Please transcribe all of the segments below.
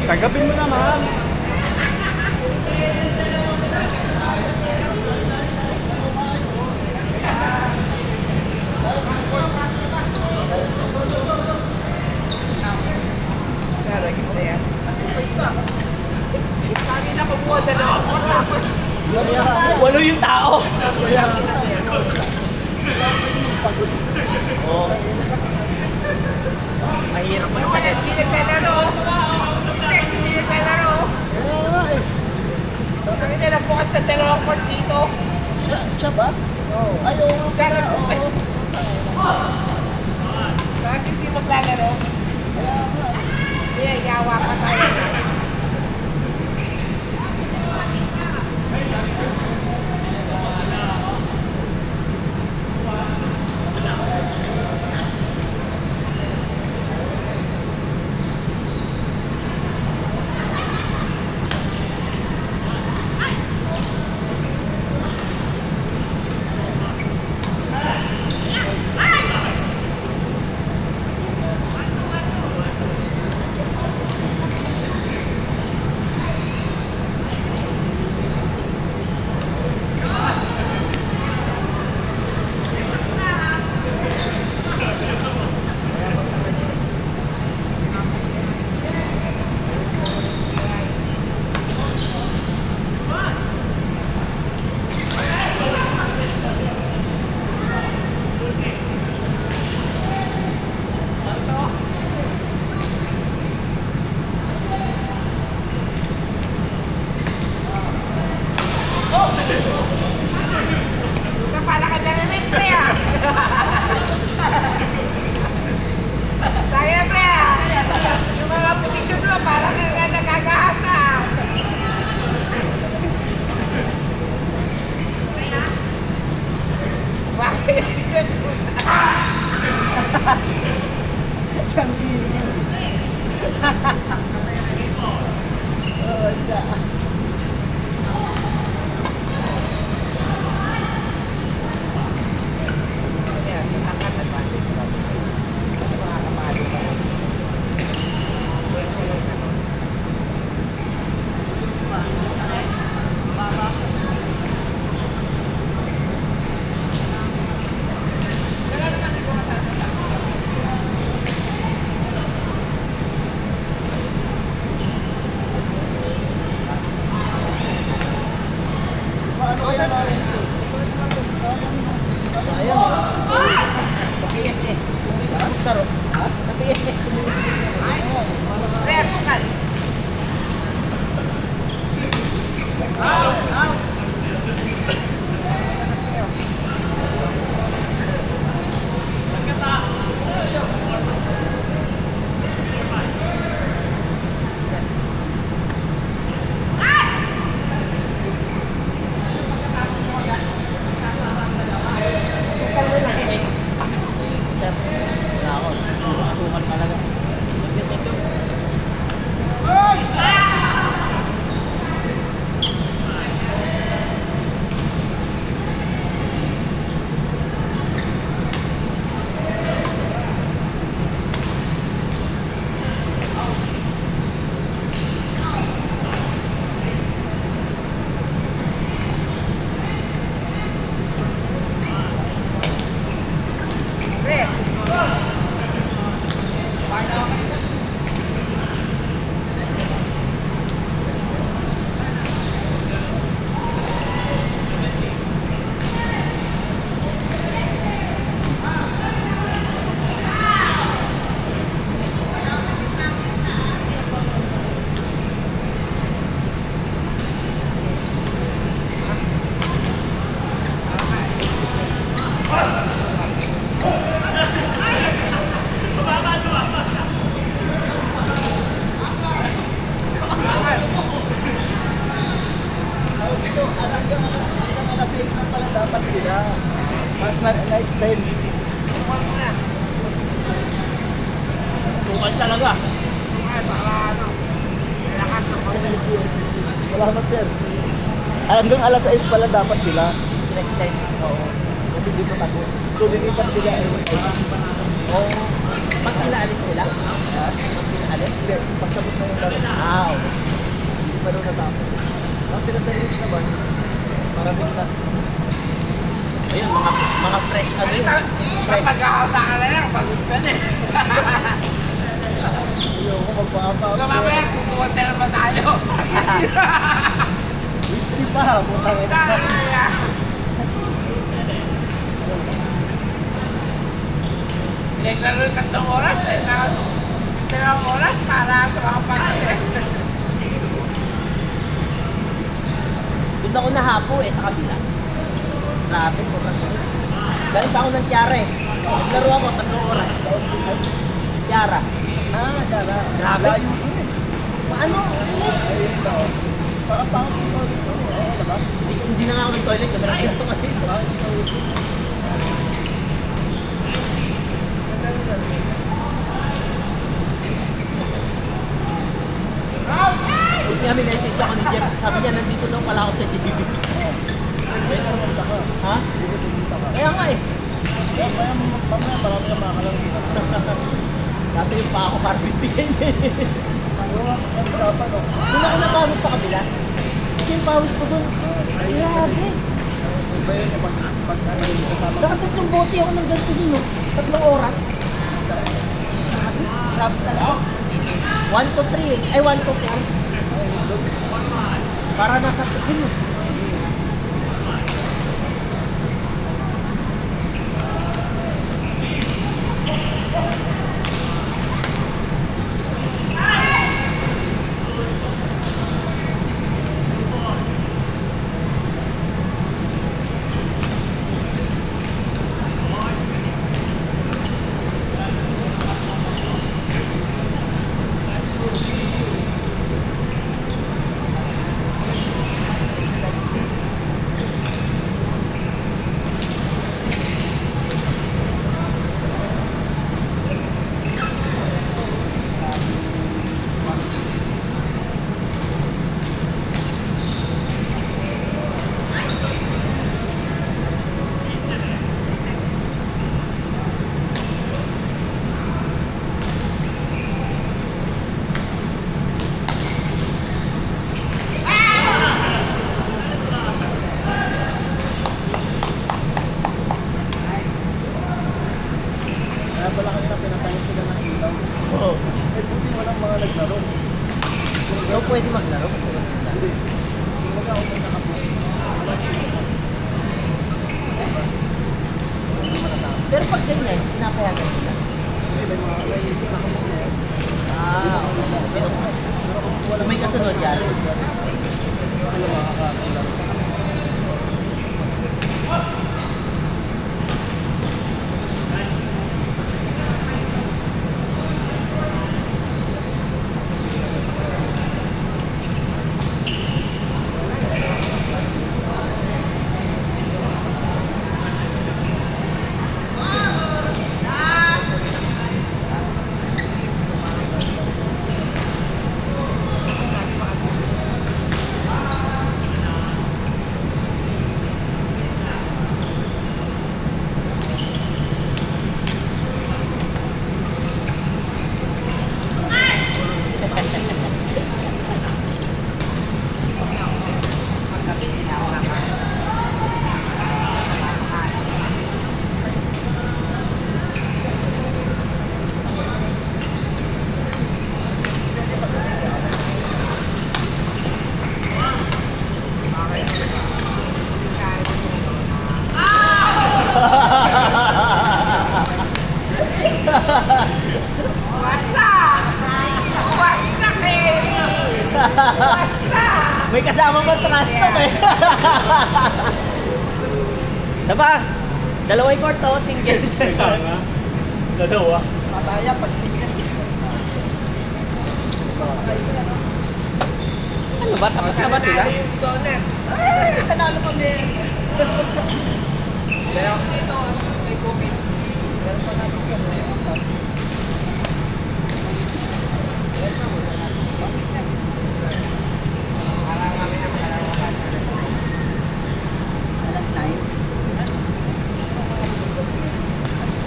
Tanggapin mo naman. Kami na kumuha dalawa ko tapos walo yung tao. Oh. Mahirap magsalit. Hindi naglalaro. Sex, hindi naglalaro. Kami na nagbukas ng dalawang court dito. Siya ba? Oo. Ayaw nga pala. Kasi hindi maglalaro. Kaya yawa pa tayo. Kapalakan na namin, pre, ah. Tayo, pre, ah. Yung mga posisyon mo, parang nagkakahasa. Bakit? Siyang gigil. Oh, siya. Paano kaya namin ito? Sa PSS. Sa PSS. Pre, asukal. Hanggang alas 6 na pala dapat sila. Mas na-extend. Tumal talaga. Tumal, baka ano. Lakas ng pagdalagyan. Salamat, sir. Hanggang alas 6 pala dapat sila. Next time. Oo. Kasi di pa tapos. So, lilipat sila. Oo. Pag pinaalis sila? Ha? Pag pinaalis? Hindi, pagtapos na yung laro. Ah, okay. Hindi pa daw natapos. Tapos sila sa Rich naman, maraming na. Ayun, mga fresh ano yun. Sa pagkakasa ka na lang, pagod ka na eh. Ayoko magpa-apa. So mamaya, tutuwan na naman tayo. Whiskey pa, putang ina. Pinaglaro yung 3 oras, eh. 2 oras para sa mga pagkakas. Doon ako nahapo eh, sa kabila. Grabe, sobrang galing. Galing pa ako ng Tiara eh. Naglaro ako, 3 oras. Tiara. Ah, Tiara. Grabe. Layo ko eh. Paano? Ayun daw. Parang pangit ko dito. Oo, diba? Hindi na nga ako ng toilet, kasi nandito ka dito. Pangit ko dito. Huwag niya message ako ni Jeff. Sabi niya, nandito lang pala ako sa GBB. May naramanda ka. Ha? Hindi ko tumita ka. Kaya nga eh. Kaya mamaya marami kang makakalaro dito. Kaso yung pa ako para bibigyan niya eh. Ano nga, ang dapat o. Doon ako napagod sa kabila. Kasi yung pawis ko doon. Grabe. Iba yun yung pag ano yung kasama. Nakatatlong bote ako ng ganito din, no? 3 oras. Grabe talaga. 1 to 3 eh. Ay, 1 to 4. Para nasa tukin mo. Kaya pala kanina pinatayin sila ng ilaw. Oo. Eh, buti walang mga naglaro. So, pwede maglaro kasi wala na. Hindi. Kumbaga ako may nakabuhay. Pero pag ganyan, pinapayagan sila. Hindi, may mga nakabuhay. Ah, okay. Pero may kasunod yan. Sila makakakularo. Wasak! Wasak eh! Wasak! May kasama pa trash talk eh. Diba? Dalawa yung court to, single. Dalawa. Mataya pag single. Ano ba? Tapos na ba sila? Donut. Ay, panalo kami. Pero dito, may COVID. Meron pa natin kasi. Para kami na makalawakan. Alas 9.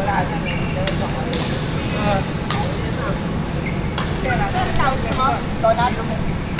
Wala din. Meron pa kami. Donut?